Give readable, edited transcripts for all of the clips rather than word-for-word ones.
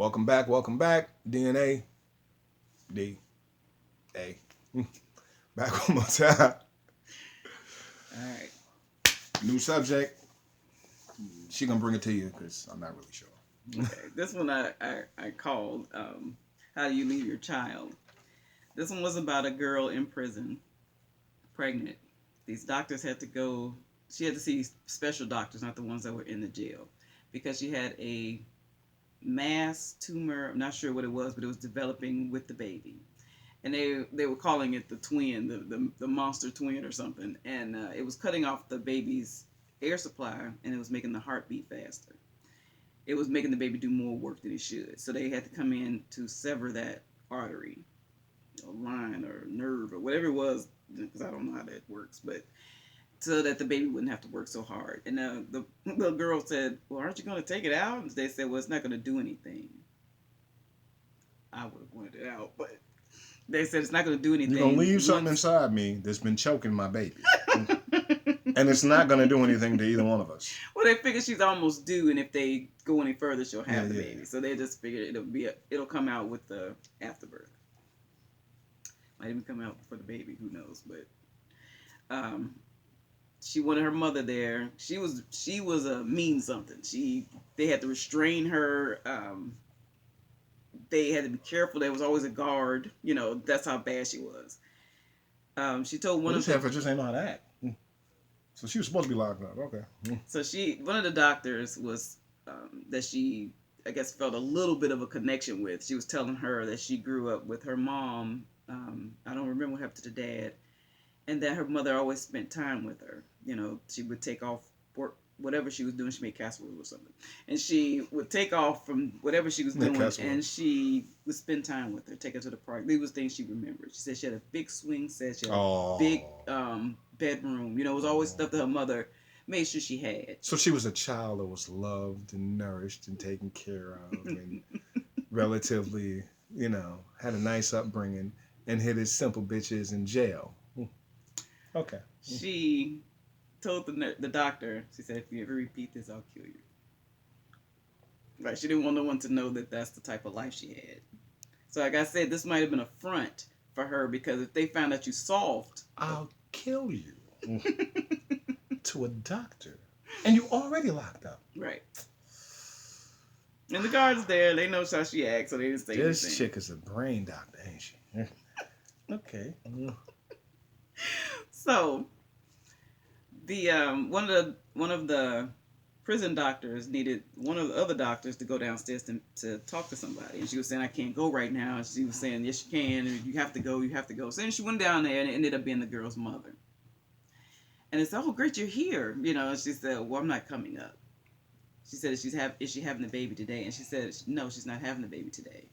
Welcome back. Welcome back. DNA. D. A. Back one more time. All right. New subject. She gonna bring it to you because I'm not really sure. Okay. This one I called How Do You Leave Your Child? This one was about a girl in prison, pregnant. These doctors had to go, she had to see special doctors, not the ones that were in the jail, because she had a mass tumor. I'm not sure what it was, but it was developing with the baby. And they were calling it the twin, the monster twin or something. And it was cutting off the baby's air supply, and it was making the heartbeat faster. It was making the baby do more work than it should. So they had to come in to sever that artery, or line, or nerve, or whatever it was, because I don't know how that works, but so that the baby wouldn't have to work so hard. And the little girl said, "Well, aren't you going to take it out?" And they said, "Well, it's not going to do anything." I would have wanted it out, but they said it's not going to do anything. You're gonna leave something inside me that's been choking my baby, and it's not gonna do anything to either one of us. Well, they figure she's almost due, and if they go any further, she'll have the Yeah. baby. So they just figured it'll come out with the afterbirth. Might even come out for the baby, who knows? But she wanted her mother there. She was a mean something. They had to restrain her. They had to be careful. There was always a guard. That's how bad she was. She told one Well, of this heifer just ain't know how to act. So she was supposed to be locked up. Okay. So one of the doctors was that she, I guess, felt a little bit of a connection with. She was telling her that she grew up with her mom. I don't remember what happened to the dad, and that her mother always spent time with her. She would take off work, whatever she was doing. She made casserole or something, and she would take off from whatever she was doing, and she would spend time with her, take her to the park. These was things she remembered. She said she had a big swing set. She had a big bedroom. It was always stuff that her mother made sure she had. So she was a child that was loved and nourished and taken care of, and relatively, had a nice upbringing, and hid his simple bitches in jail. Okay. She told the doctor, she said, "If you ever repeat this, I'll kill you." Right? She didn't want no one to know that that's the type of life she had. So, like I said, this might have been a front for her, because if they found out you soft, I'll kill you. To a doctor, and you already locked up. Right. And the guards there, they know how she acts, so they didn't say anything. This chick is a brain doctor, ain't she? Okay. So the one of the prison doctors needed one of the other doctors to go downstairs to talk to somebody, and she was saying, "I can't go right now." And she was saying, "Yes, you can. You have to go. You have to go." So then she went down there, and it ended up being the girl's mother. And it's, "Oh, great, you're here." And she said, "Well, I'm not coming up." She said, "Is she having the baby today?" And she said, "No, she's not having the baby today."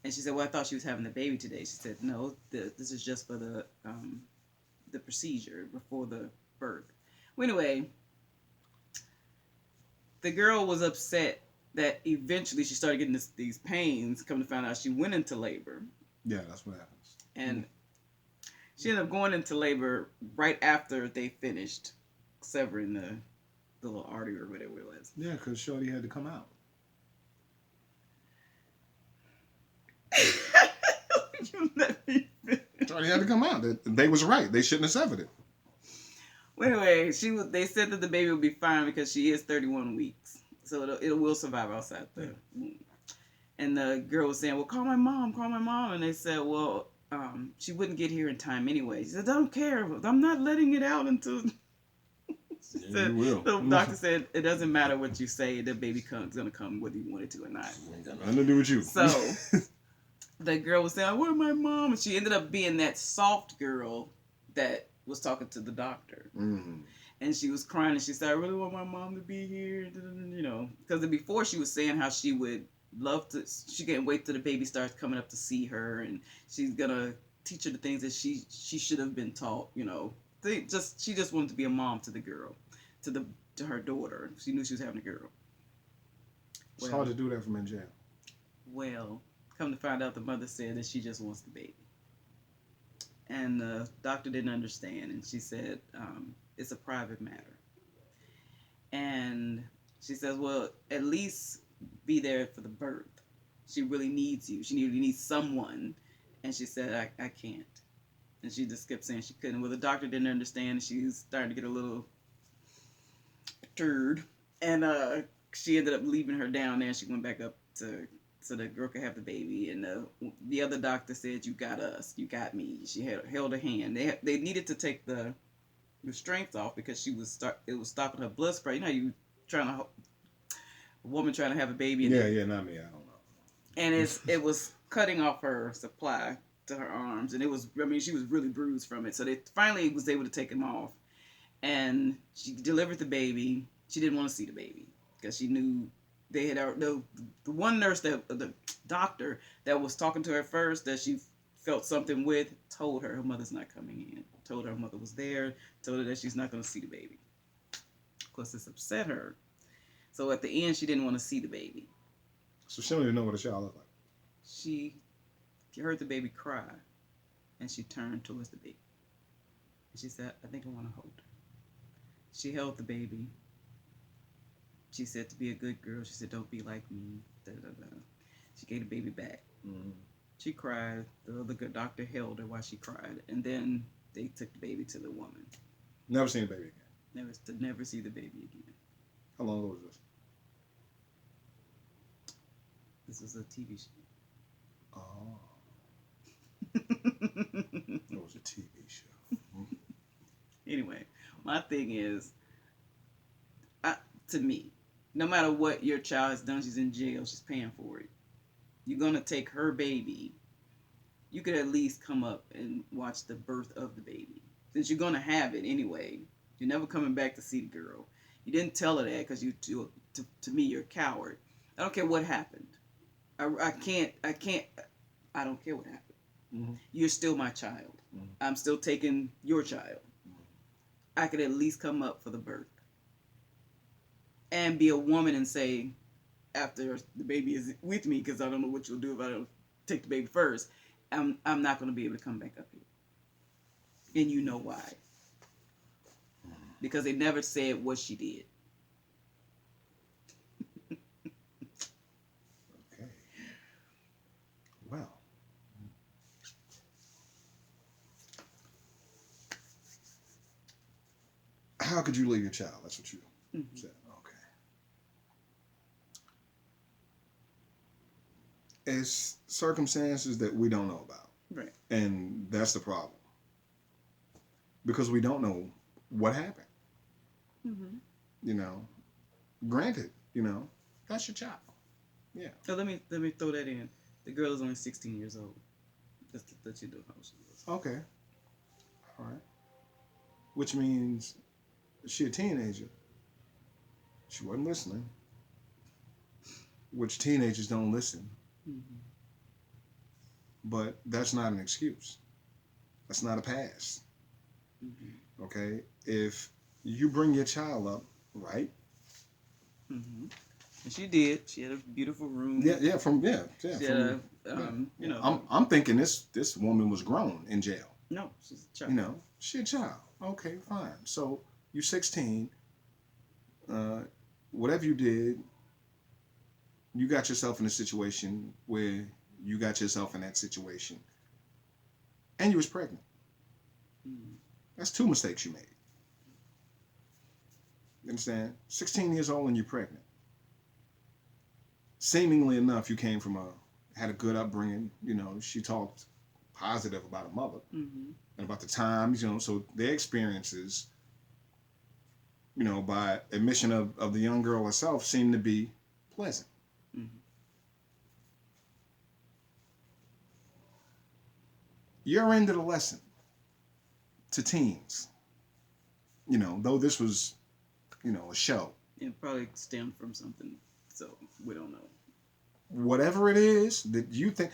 And she said, "Well, I thought she was having the baby today." She said, "No, this is just for the procedure before the birth." Well, anyway, the girl was upset that eventually she started getting these pains. Come to find out, she went into labor. Yeah, that's what happens. And she ended up going into labor right after they finished severing the little artery or whatever it was. Yeah, because Shorty had to come out. You let me finish. Shorty had to come out. They was right. They shouldn't have severed it. Well, anyway, they said that the baby will be fine because she is 31 weeks. So it will survive outside the womb. And the girl was saying, "Well, call my mom, call my mom." And they said, "Well, she wouldn't get here in time anyway." She said, "I don't care. I'm not letting it out until..." She said, you will. The doctor said, "It doesn't matter what you say. The baby is going to come whether you want it to or not." Ain't got nothing to do with you. So the girl was saying, "Where's my mom?" And she ended up being that soft girl that was talking to the doctor. Mm-hmm. And she was crying, and she said, "I really want my mom to be here." Because before she was saying how she would love to, she can't wait till the baby starts coming up to see her, and she's gonna teach her the things that she should have been taught. She just wanted to be a mom to the girl, to her daughter. She knew she was having a girl. It's hard to do that from in jail. Well, come to find out, the mother said that she just wants the baby. And the doctor didn't understand, and she said, "It's a private matter." And she says, "Well, at least be there for the birth." She really needs you. She really needs someone. And she said, I can't. And she just kept saying she couldn't. Well, the doctor didn't understand. And she was starting to get a little turd. And she ended up leaving her down there. She went back up to so the girl could have the baby. And the other doctor said, "You got us. You got me." She held her hand. They needed to take the strength off because it was stopping her blood spray. You know, you trying to a woman trying to have a baby. And yeah, not me. I don't know. And it was cutting off her supply to her arms, and she was really bruised from it. So they finally was able to take him off, and she delivered the baby. She didn't want to see the baby because she knew they had the one nurse the doctor that was talking to her first that she felt something with told her mother's not coming in. Told her mother was there. Told her that she's not going to see the baby. Of course, this upset her. So at the end, she didn't want to see the baby. So she don't even know what a child looked like. She heard the baby cry, and she turned towards the baby. And she said, "I think I want to hold her." She held the baby. She said to be a good girl. She said, "Don't be like me." Da, da, da. She gave the baby back. Mm-hmm. She cried. The other good doctor held her while she cried, and then they took the baby to the woman. Never seen the baby again. Never see the baby again. How long ago was this? This was a TV show. Oh. It was a TV show. Anyway, my thing is, to me, no matter what your child has done, she's in jail, she's paying for it. You're going to take her baby. You could at least come up and watch the birth of the baby. Since you're going to have it anyway, you're never coming back to see the girl. You didn't tell her that because to me, you're a coward. I don't care what happened. I don't care what happened. Mm-hmm. You're still my child. Mm-hmm. I'm still taking your child. I could at least come up for the birth. And be a woman and say, after the baby is with me, because I don't know what you'll do if I don't take the baby first, I'm not going to be able to come back up here. And you know why. Because they never said what she did. Okay. Well. How could you leave your child? That's what you said. Okay. It's circumstances that we don't know about. Right. And that's the problem. Because we don't know what happened. Mm-hmm. You know, granted, that's your child. Yeah. So let me throw that in. The girl is only 16 years old. Just to let you know how she was. Okay. All right. Which means she a teenager. She wasn't listening. Which teenagers don't listen. Mm-hmm. But that's not an excuse. That's not a pass. Mm-hmm. Okay? If you bring your child up, right? Mm-hmm. And she did. She had a beautiful room. Yeah. She had I'm thinking this woman was grown in jail. No, she's a child. She's a child. Okay, fine. So you're 16. Whatever you did, you got yourself in a situation where you got yourself in that situation, and you was pregnant. Mm-hmm. That's two mistakes you made. You understand? 16 years old and you're pregnant. Seemingly enough, you came from had a good upbringing. She talked positive about her mother mm-hmm. and about the times, so their experiences, by admission of the young girl herself, seemed to be pleasant. Mm-hmm. Your end of the lesson to teens, though this was, a show. It probably stemmed from something, so we don't know. Whatever it is that you think,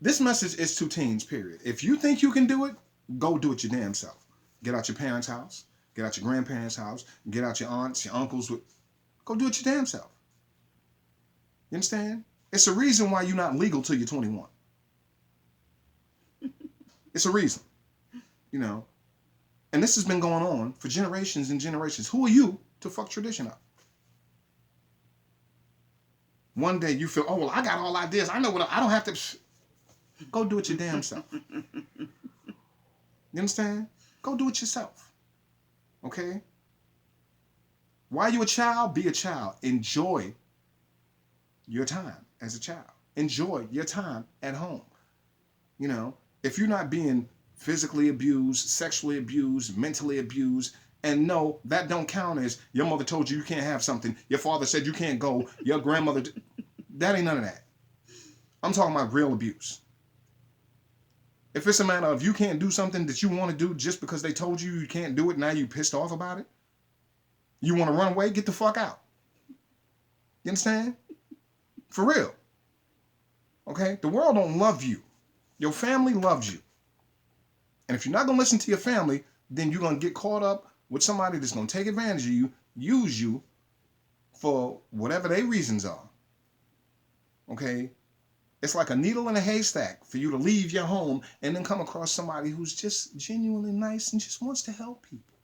this message is to teens, period. If you think you can do it, go do it your damn self. Get out your parents' house, get out your grandparents' house, get out your aunts, your uncles. Go do it your damn self. You understand? It's a reason why you're not legal till you're 21. It's a reason, And this has been going on for generations and generations. Who are you to fuck tradition up? One day you feel, oh, well, I got all ideas. I know what I don't have to. Go do it your damn self. You understand? Go do it yourself. Okay? While you're a child, be a child. Enjoy your time as a child. Enjoy your time at home. You know, if you're not being physically abused, sexually abused, mentally abused, and no, that don't count as your mother told you you can't have something, your father said you can't go, your grandmother, that ain't none of that. I'm talking about real abuse. If it's a matter of you can't do something that you want to do just because they told you you can't do it, now you pissed off about it, you want to run away, get the fuck out. You understand? For real. Okay? The world don't love you. Your family loves you. And if you're not going to listen to your family, then you're going to get caught up with somebody that's going to take advantage of you, use you for whatever their reasons are. Okay? It's like a needle in a haystack for you to leave your home and then come across somebody who's just genuinely nice and just wants to help people.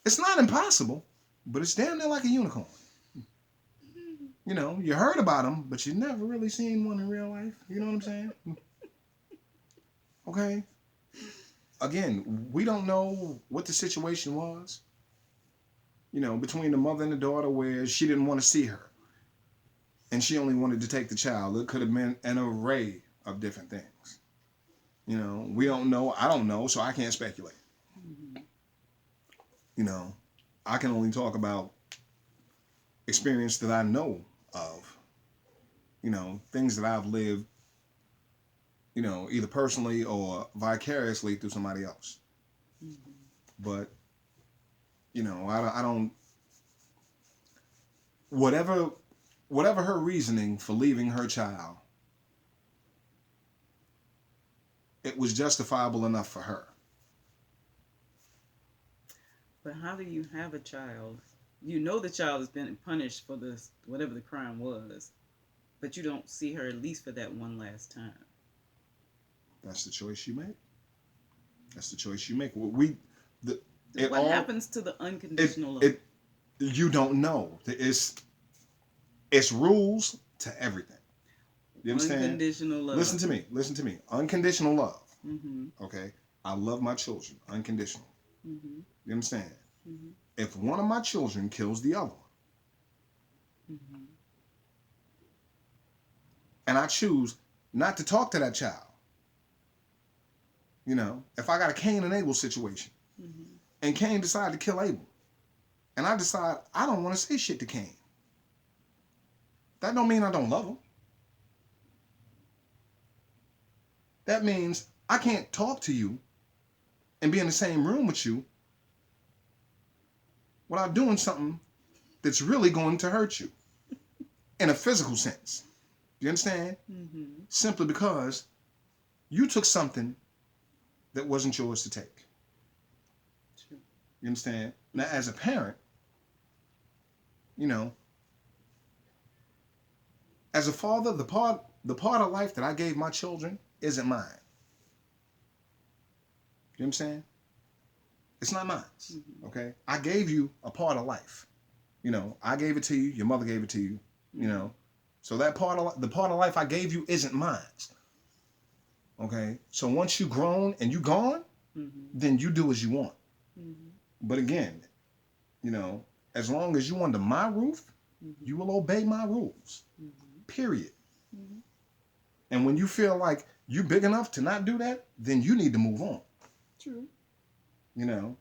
It's not impossible, but it's damn near like a unicorn. You know, you heard about them, but you never really seen one in real life. You know what I'm saying? Okay? Again, we don't know what the situation was, you know, between the mother and the daughter where she didn't want to see her. And she only wanted to take the child. It could have been an array of different things. You know, we don't know. I don't know, so I can't speculate. Mm-hmm. You know, I can only talk about experience that I know of. You know, things that I've lived, you know, either personally or vicariously through somebody else. Mm-hmm. But, you know, I don't, whatever her reasoning for leaving her child, it was justifiable enough for her. But how do you have a child? You know the child has been punished for this, whatever the crime was, but you don't see her at least for that one last time. That's the choice you make. That's the choice you make. What happens to the unconditional love? You don't know. It's rules to everything. You understand? Unconditional love. Listen to me. Unconditional love. Mm-hmm. Okay? I love my children. Unconditional. Mm-hmm. You understand? Mm-hmm. If one of my children kills the other one, mm-hmm. and I choose not to talk to that child, you know, if I got a Cain and Abel situation, mm-hmm. and Cain decided to kill Abel, and I decide I don't want to say shit to Cain, that don't mean I don't love him. That means I can't talk to you and be in the same room with you without doing something that's really going to hurt you in a physical sense. You understand? Mm-hmm. Simply because you took something that wasn't yours to take. True. You understand? Now, as a parent, you know, as a father, the part of life that I gave my children isn't mine. You know what I'm saying? It's not mine. Mm-hmm. Okay? I gave you a part of life. You know, I gave it to you. Your mother gave it to you. Mm-hmm. You know, so the part of life I gave you isn't mine. Okay? So once you're grown and you gone, mm-hmm. then you do as you want. Mm-hmm. But again, you know, as long as you under my roof, mm-hmm. you will obey my rules. Mm-hmm. Period. Mm-hmm. And when you feel like you're big enough to not do that, then you need to move on. True. You know,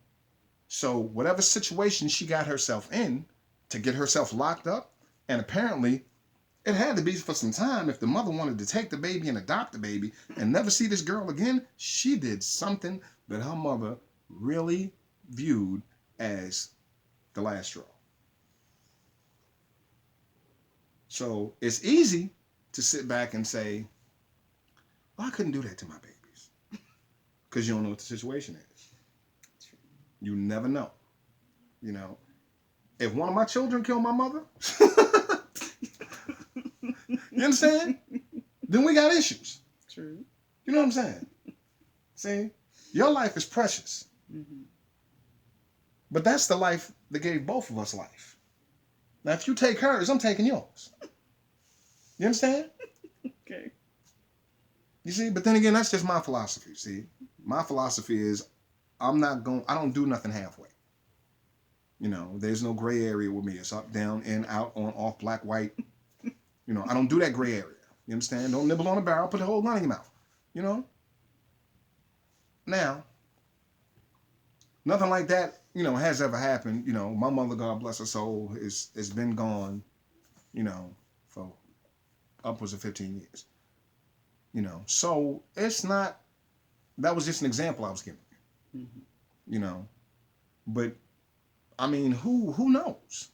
so whatever situation she got herself in to get herself locked up, and apparently it had to be for some time. If the mother wanted to take the baby and adopt the baby and never see this girl again, she did something that her mother really viewed as the last straw. So it's easy to sit back and say, well, I couldn't do that to my babies. Because you don't know what the situation is. You never know. You know, if one of my children killed my mother, you understand? Then we got issues. True. You know what I'm saying? See, your life is precious. Mm-hmm. But that's the life that gave both of us life. Now, if you take hers, I'm taking yours. You understand? Okay. You see? But then again, that's just my philosophy. See? My philosophy is I don't do nothing halfway. You know, there's no gray area with me. It's up, down, in, out, on, off, black, white. You know, I don't do that gray area. You understand? Don't nibble on a barrel, put the whole gun in your mouth. You know? Now, nothing like that, you know, has ever happened. You know, my mother, God bless her soul, has been gone, you know, for upwards of 15 years. You know, so it's not, that was just an example I was giving you. Mm-hmm. You know, but I mean, who knows?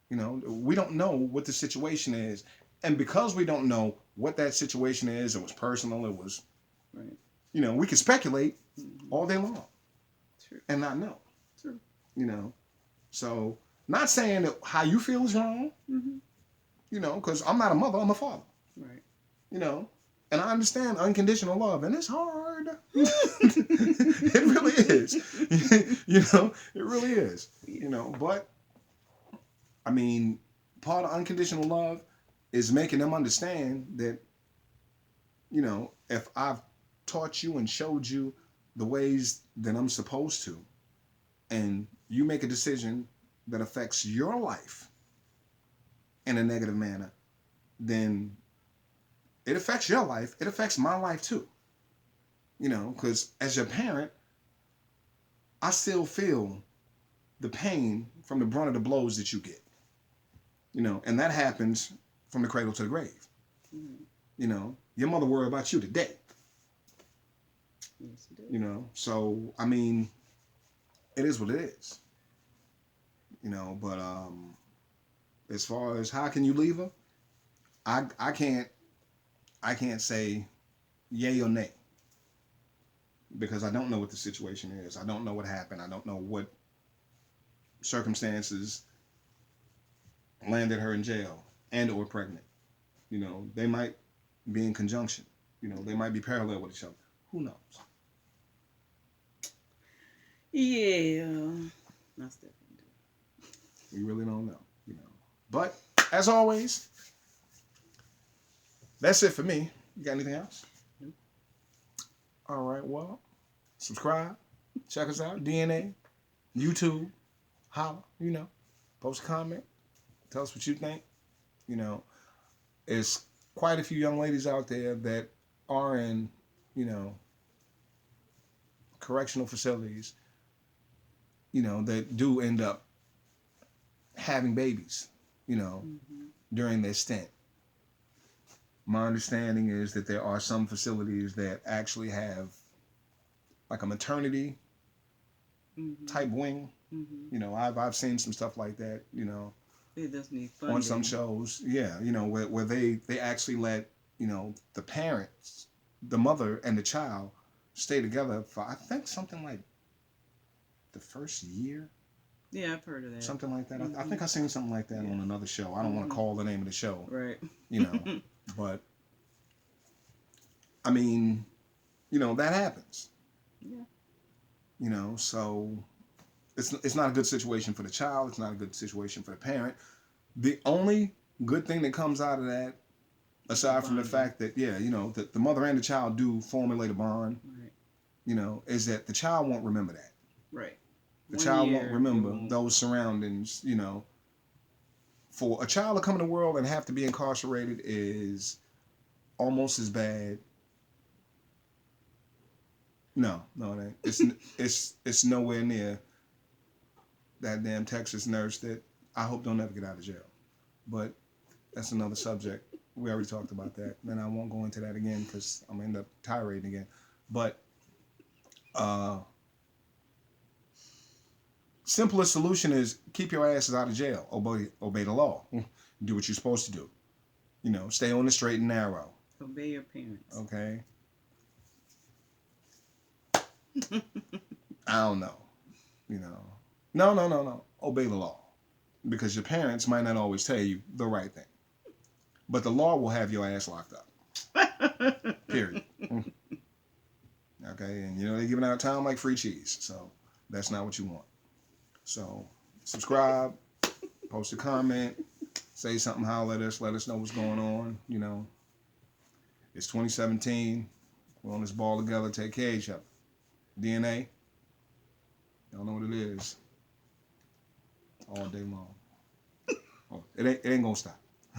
You know, we don't know what the situation is. And because we don't know what that situation is, it was personal, it was, right. You know, we can speculate Mm-hmm. all day long. True. And not know. True. You know, so not saying that how you feel is wrong, Mm-hmm. you know, because I'm not a mother, I'm a father. Right. You know, and I understand unconditional love, and it's hard. It really is. You know, it really is. You know, but I mean, part of unconditional love is making them understand that, you know, if I've taught you and showed you the ways that I'm supposed to, and you make a decision that affects your life in a negative manner, then it affects your life. It affects my life too. You know, because as your parent, I still feel the pain from the brunt of the blows that you get. You know, and that happens from the cradle to the grave. Mm-hmm. You know, your mother worried about you today. Yes, it is. You know, so I mean, it is what it is. You know, but as far as how can you leave her, I can't say yay or nay because I don't know what the situation is. I don't know what happened. I don't know what circumstances landed her in jail and or pregnant. You know, they might be in conjunction. You know, they might be parallel with each other. Who knows? Yeah. That's different. We really don't know. You know, but as always, that's it for me. You got anything else? Nope. All right. Well, subscribe. Check us out. DNA, YouTube, holla. You know, post a comment. Tell us what you think. You know, it's quite a few young ladies out there that are in, you know, correctional facilities, you know, that do end up having babies, you know, Mm-hmm. during their stint. My understanding is that there are some facilities that actually have like a maternity Mm-hmm. type wing. Mm-hmm. You know, I've seen some stuff like that, you know, They just need funding. on some shows. Yeah, you know, where they actually let, you know, the parents, the mother and the child stay together for I think something like the first year. Yeah, I've heard of that. Something like that. Mm-hmm. I think I seen something like that on another show. I don't want to call the name of the show, Right. you know, but I mean, you know, that happens. Yeah. You know, so it's not a good situation for the child. It's not a good situation for the parent. The only good thing that comes out of that, aside from the fact that, yeah, you know, that the mother and the child do formulate a bond, Right. you know, is that the child won't remember that. Right. The 1 child year, won't remember it won't. those surroundings, you know. For a child to come in the world and have to be incarcerated is almost as bad. No, it ain't. It's nowhere near that damn Texas nurse that I hope don't ever get out of jail. But that's another subject. We already talked about that, and I won't go into that again because I'm gonna end up tirading again. But simplest solution is keep your asses out of jail. Obey the law. Do what you're supposed to do. You know, stay on the straight and narrow. Obey your parents. Okay. I don't know. You know. No. Obey the law. Because your parents might not always tell you the right thing. But the law will have your ass locked up. Period. Okay, and you know they're giving out time like free cheese. So that's not what you want. So subscribe, Post a comment, say something, holler at us, let us know what's going on. You know, it's 2017. We're on this ball together. Take care of each other. DNA, y'all know what it is. All day long. Oh, it ain't gonna stop.